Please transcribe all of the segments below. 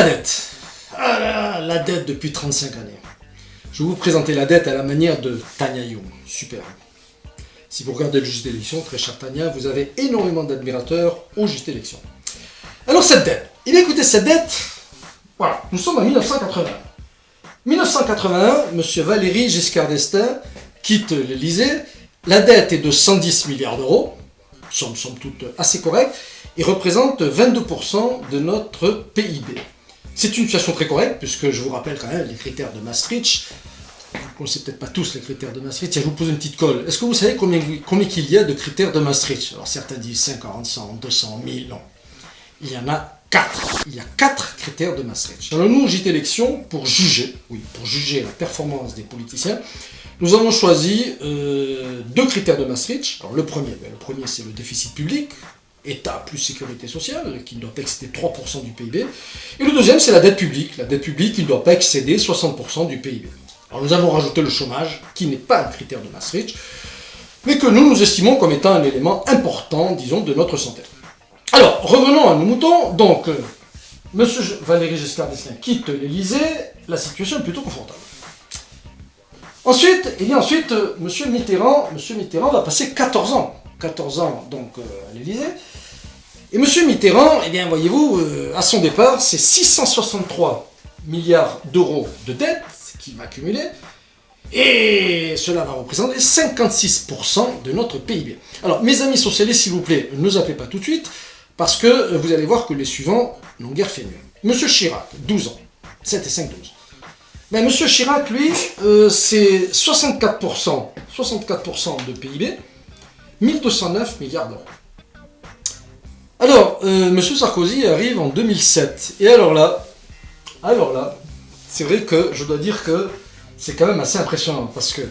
dette. Ah là, la dette depuis 35 années. Je vais vous présenter la dette à la manière de Tania Young. Super. Si vous regardez le JT Élections, très cher Tania, vous avez énormément d'admirateurs au JT Élections. Alors cette dette. Eh bien écoutez, cette dette, voilà, nous sommes en 1981. 1981, M. Valéry Giscard d'Estaing quitte l'Élysée. La dette est de 110 milliards d'euros, somme toute assez correcte, et représente 22% de notre PIB. C'est une situation très correcte, puisque je vous rappelle quand même les critères de Maastricht. Vous ne connaissez peut-être pas tous les critères de Maastricht. Tiens, je vous pose une petite colle. Est-ce que vous savez combien il y a de critères de Maastricht? Alors certains disent 50, 100, 200, 1000, non. Il y en a 4. Il y a 4 critères de Maastricht. Alors nous, au JT Élections, pour juger la performance des politiciens, nous avons choisi 2 critères de Maastricht. Alors le premier c'est le déficit public, État plus sécurité sociale, qui ne doit pas excéder 3% du PIB. Et le deuxième, c'est la dette publique qui ne doit pas excéder 60% du PIB. Alors nous avons rajouté le chômage, qui n'est pas un critère de Maastricht, mais que nous estimons comme étant un élément important, disons, de notre santé. Alors, revenons à nos moutons. Donc, M. Valéry Giscard d'Estaing quitte l'Élysée, la situation est plutôt confortable. Ensuite, M. Mitterrand va passer 14 ans donc à l'Élysée. Et M. Mitterrand, eh bien, voyez-vous, à son départ, c'est 663 milliards d'euros de dette qu'il va accumuler, et cela va représenter 56% de notre PIB. Alors, mes amis socialistes, s'il vous plaît, ne zappez pas tout de suite, parce que vous allez voir que les suivants n'ont guère fait mieux. M. Chirac, 12 ans, 7 et 5, 12. Ben, M. Chirac, lui, c'est 64% de PIB, 1209 milliards d'euros. Alors, M. Sarkozy arrive en 2007. Et alors là, c'est vrai que je dois dire que c'est quand même assez impressionnant. Parce que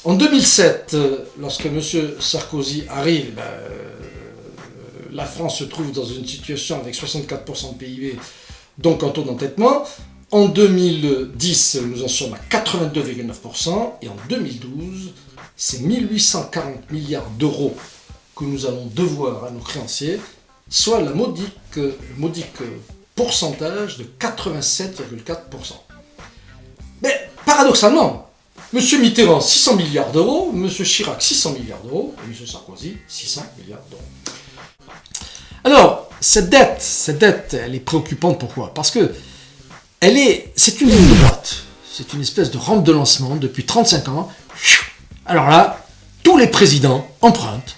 en 2007, lorsque M. Sarkozy arrive, la France se trouve dans une situation avec 64% de PIB, donc en taux d'entêtement. En 2010, nous en sommes à 82,9%, et en 2012, c'est 1840 milliards d'euros que nous allons devoir à nos créanciers, soit le modique pourcentage de 87,4%. Mais paradoxalement, M. Mitterrand, 600 milliards d'euros, M. Chirac, 600 milliards d'euros, et M. Sarkozy, 600 milliards d'euros. Alors, cette dette, elle est préoccupante. Pourquoi? Parce que c'est une ligne droite, c'est une espèce de rampe de lancement depuis 35 ans. Alors là, tous les présidents empruntent.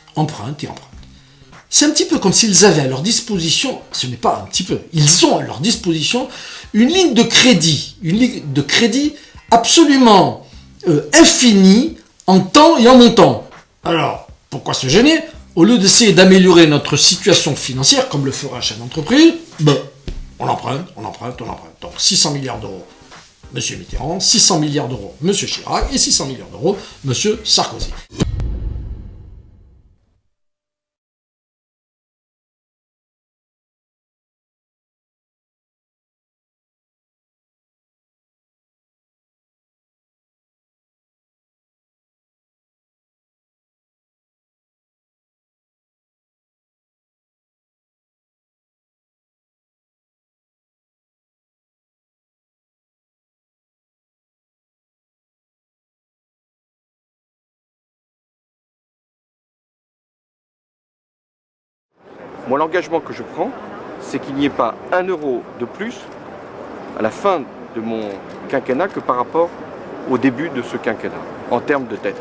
C'est un petit peu comme s'ils avaient à leur disposition, ce n'est pas un petit peu, ils ont à leur disposition une ligne de crédit absolument infinie en temps et en montant. Alors, pourquoi se gêner? Au lieu d'essayer d'améliorer notre situation financière, comme le fera un chef d'entreprise, on emprunte. Donc 600 milliards d'euros, M. Mitterrand, 600 milliards d'euros, M. Chirac, et 600 milliards d'euros, M. Sarkozy. Moi, l'engagement que je prends, c'est qu'il n'y ait pas 1 euro de plus à la fin de mon quinquennat que par rapport au début de ce quinquennat, en termes de dette.